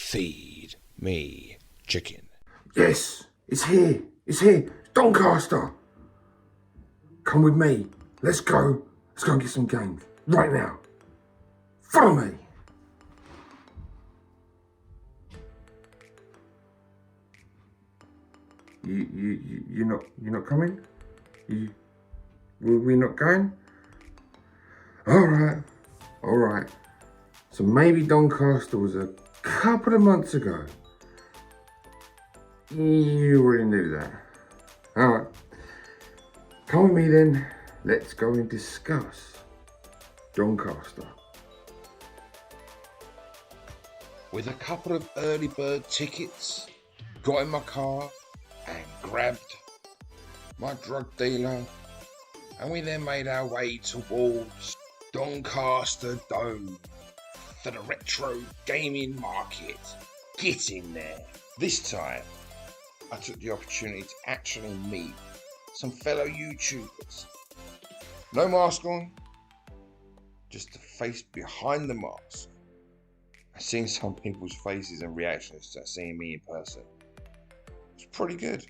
Feed me chicken. Yes, it's here. It's here. It's Doncaster. Come with me. Let's go. Let's go and get some games. Right now. Follow me. You're not coming? We're not going? Alright. Alright. So maybe Doncaster was a couple of months ago. You already knew that. Alright. Come with me then. Let's go and discuss Doncaster. With a couple of early bird tickets, got in my car and grabbed my drug dealer, and we then made our way towards Doncaster Dome for the retro gaming market. Get in there. This time, I took the opportunity to actually meet some fellow YouTubers. No mask on, just the face behind the mask. I've seen some people's faces and reactions to seeing me in person. It's pretty good,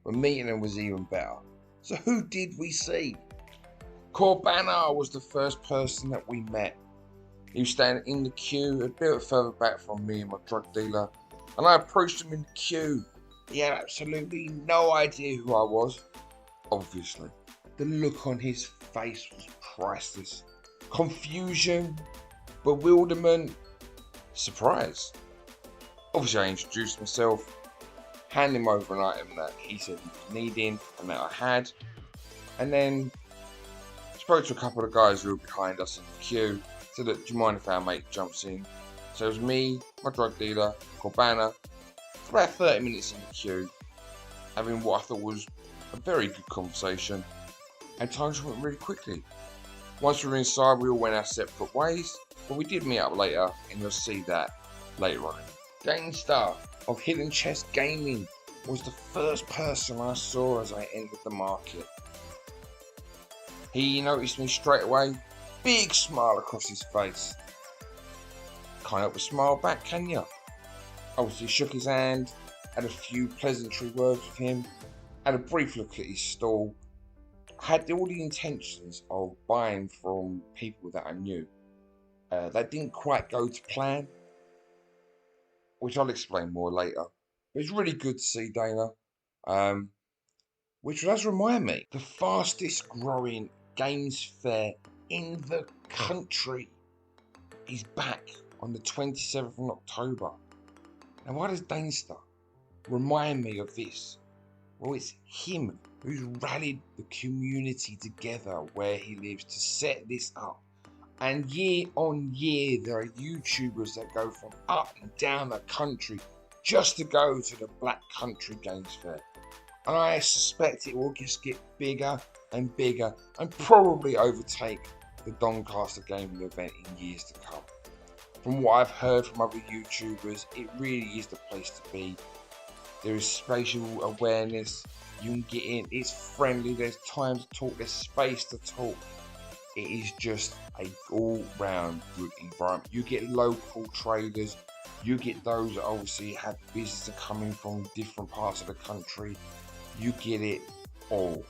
but meeting them was even better. So who did we see? Corbana was the first person that we met. He was standing in the queue a bit further back from me and my drug dealer, and I approached him in the queue. He had absolutely no idea who I was. Obviously, the look on his face was priceless. Confusion, bewilderment, surprise. Obviously, I introduced myself, handed him over an item that he said he was needing and that I had, and then spoke to a couple of guys who were behind us in the queue. Said, look, do you mind if our mate jumps in? So it was me, my drug dealer, Corbana, for about 30 minutes in the queue, having what I thought was a very good conversation, and time just went really quickly. Once we were inside, we all went our separate ways, but we did meet up later, and you'll see that later on. GameStar of Hidden Chest Gaming was the first person I saw as I entered the market. He noticed me straight away, big smile across his face. Can't help but smile back, can ya? Obviously shook his hand, had a few pleasantry words with him, had a brief look at his stall, had all the intentions of buying from people that I knew. That didn't quite go to plan, which I'll explain more later. But it's really good to see Dana, which does remind me, the fastest growing games fair in the country is back on the 27th of October. Now why does Danester remind me of this? Well, it's him who's rallied the community together where he lives to set this up. And year on year, there are YouTubers that go from up and down the country just to go to the Black Country Games Fair. And I suspect it will just get bigger and bigger and probably overtake the Doncaster Gaming event in years to come. From what I've heard from other YouTubers, it really is the place to be. There is spatial awareness, you can get in, it's friendly, there's time to talk, there's space to talk. It is just a all-round good environment. You get local traders, you get those that obviously have business coming from different parts of the country. You get it all.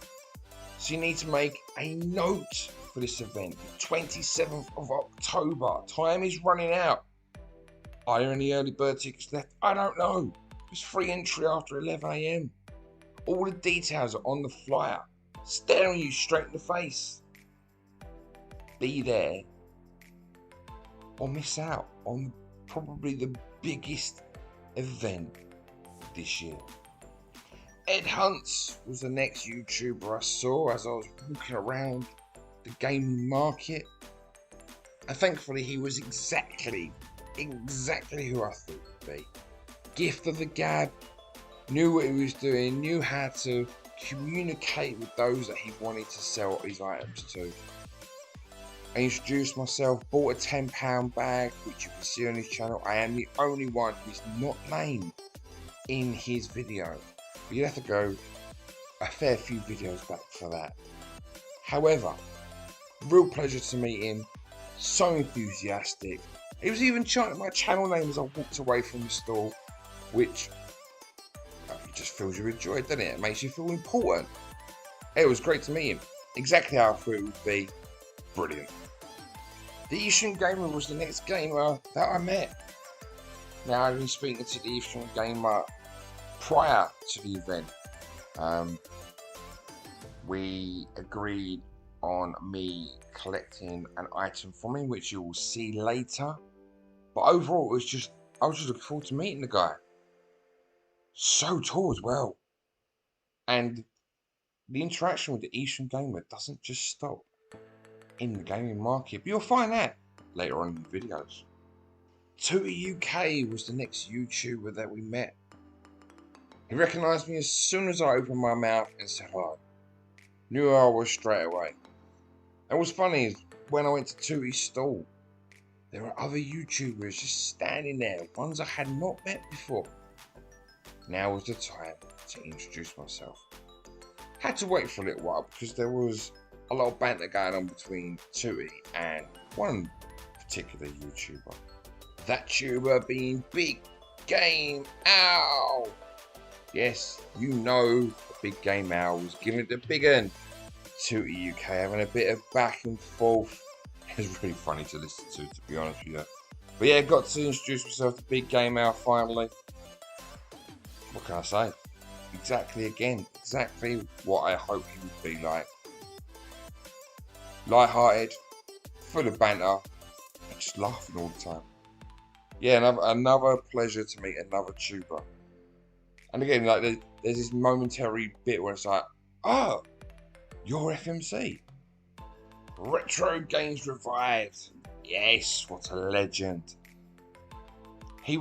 So you need to make a note for this event, the 27th of October. Time is running out. Are there any early bird tickets left? I don't know. It's free entry after 11 AM. All the details are on the flyer, staring you straight in the face. Be there or miss out on probably the biggest event this year. Ed Hunts was the next YouTuber I saw as I was walking around the gaming market, and thankfully he was exactly who I thought he'd be. Gift of the gab, knew what he was doing, knew how to communicate with those that he wanted to sell his items to. I introduced myself, bought a £10 bag, which you can see on his channel. I am the only one who's not named in his video. But you'd have to go a fair few videos back for that. However, real pleasure to meet him, so enthusiastic, He was even chanting my channel name as I walked away from the store, which it just fills you with joy, doesn't it? It makes you feel important. It was great to meet him. Exactly how I thought it would be. Brilliant. The Eastern Gamer was the next gamer that I met. Now, I've been speaking to the Eastern Gamer prior to the event. We agreed on me collecting an item from him, which you will see later. But overall, I was just looking forward to meeting the guy. So tall as well. And the interaction with the Eastern Gamer doesn't just stop in the gaming market, but you'll find that later on in the videos. Tootie UK was the next YouTuber that we met. He recognised me as soon as I opened my mouth and said hello. Knew who I was straight away. And what's funny is when I went to Tootie's stall, there were other YouTubers just standing there, ones I had not met before. Now was the time to introduce myself. Had to wait for a little while because there was a lot of banter going on between Tootie and one particular YouTuber. That tuber being Big Game Owl. Yes, you know the Big Game Owl was giving it the big un. Tootie UK having a bit of back and forth. It was really funny to listen to be honest with you. But yeah, got to introduce myself to Big Game Owl finally. What can I say? Exactly what I hoped he would be like. Light-hearted, full of banter, and just laughing all the time. Yeah, another pleasure to meet another tuber. And again, like there's this momentary bit where it's like, oh, you're FMC. Retro Games Revived. Yes, what a legend. He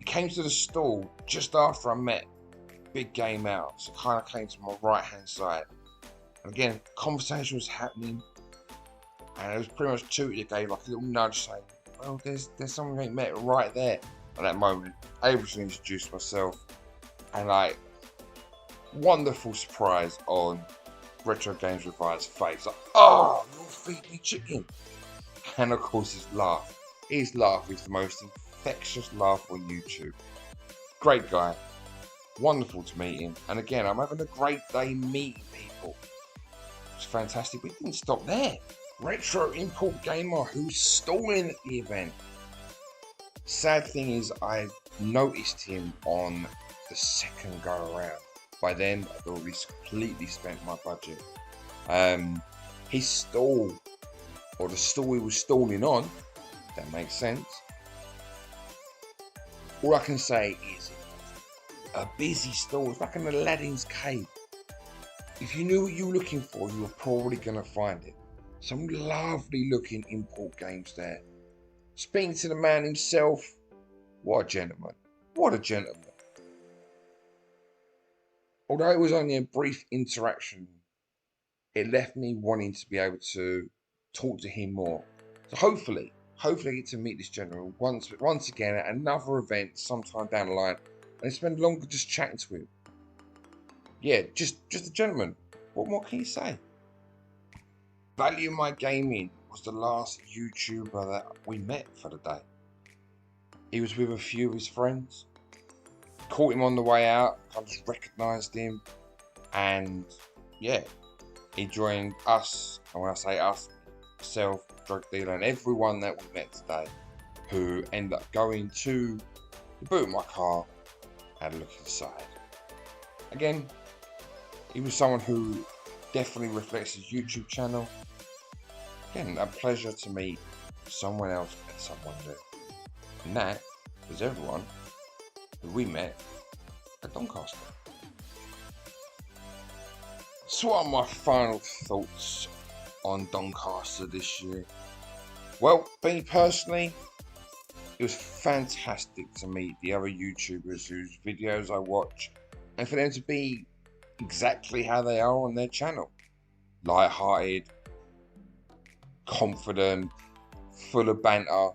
came to the stall just after I met Big Game Out, so kind of came to my right hand side. And again, conversation was happening, and it was pretty much Tootie that gave like a little nudge saying, well, there's someone we ain't met right there. At that moment, able to introduce myself, and like, wonderful surprise on Retro Games Revived's face. Like, oh, you'll feed me chicken. And of course his laugh. His laugh is the most infectious laugh on YouTube. Great guy. Wonderful to meet him. And again, I'm having a great day meeting people. It's fantastic. We didn't stop there. Retro Import Gamer who's stalling at the event. Sad thing is I noticed him on the second go around. By then I'd already completely spent my budget. His stall, or the stall he was stalling on, if that makes sense. All I can say is a busy stall. It's like an Aladdin's cave. If you knew what you were looking for, you were probably going to find it. Some lovely looking import games there. Speaking to the man himself, what a gentleman. What a gentleman. Although it was only a brief interaction, it left me wanting to be able to talk to him more. So hopefully I get to meet this gentleman once again at another event sometime down the line and spend longer just chatting to him. Yeah, just a gentleman. What more can you say? Value My Gaming was the last YouTuber that we met for the day. He was with a few of his friends. Caught him on the way out, I just recognised him, and yeah, he joined us, and when I say us, myself, drug dealer, and everyone that we met today, who ended up going to the boot of my car, had a look inside. Again, he was someone who definitely reflects his YouTube channel. Again, a pleasure to meet someone else and someone new. And that was everyone who we met at Doncaster. So what are my final thoughts on Doncaster this year? Well, me personally, it was fantastic to meet the other YouTubers whose videos I watch and for them to be exactly how they are on their channel. Light-hearted, confident, full of banter.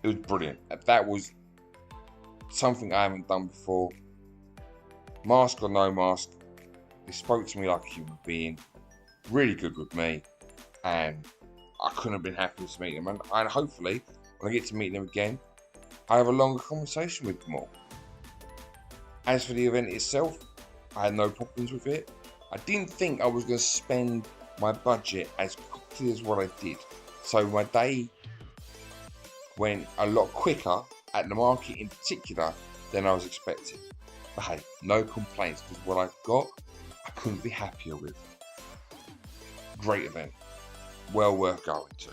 It was brilliant. That was something I haven't done before. Mask or no mask, they spoke to me like a human being. Really good with me. And I couldn't have been happier to meet them, and hopefully when I get to meet them again, I have a longer conversation with them all. As for the event itself, I had no problems with it. I didn't think I was going to spend my budget as quickly as what I did, so my day went a lot quicker at the market in particular than I was expecting. But hey, no complaints, because what I've got, I couldn't be happier with. Great event, well worth going to.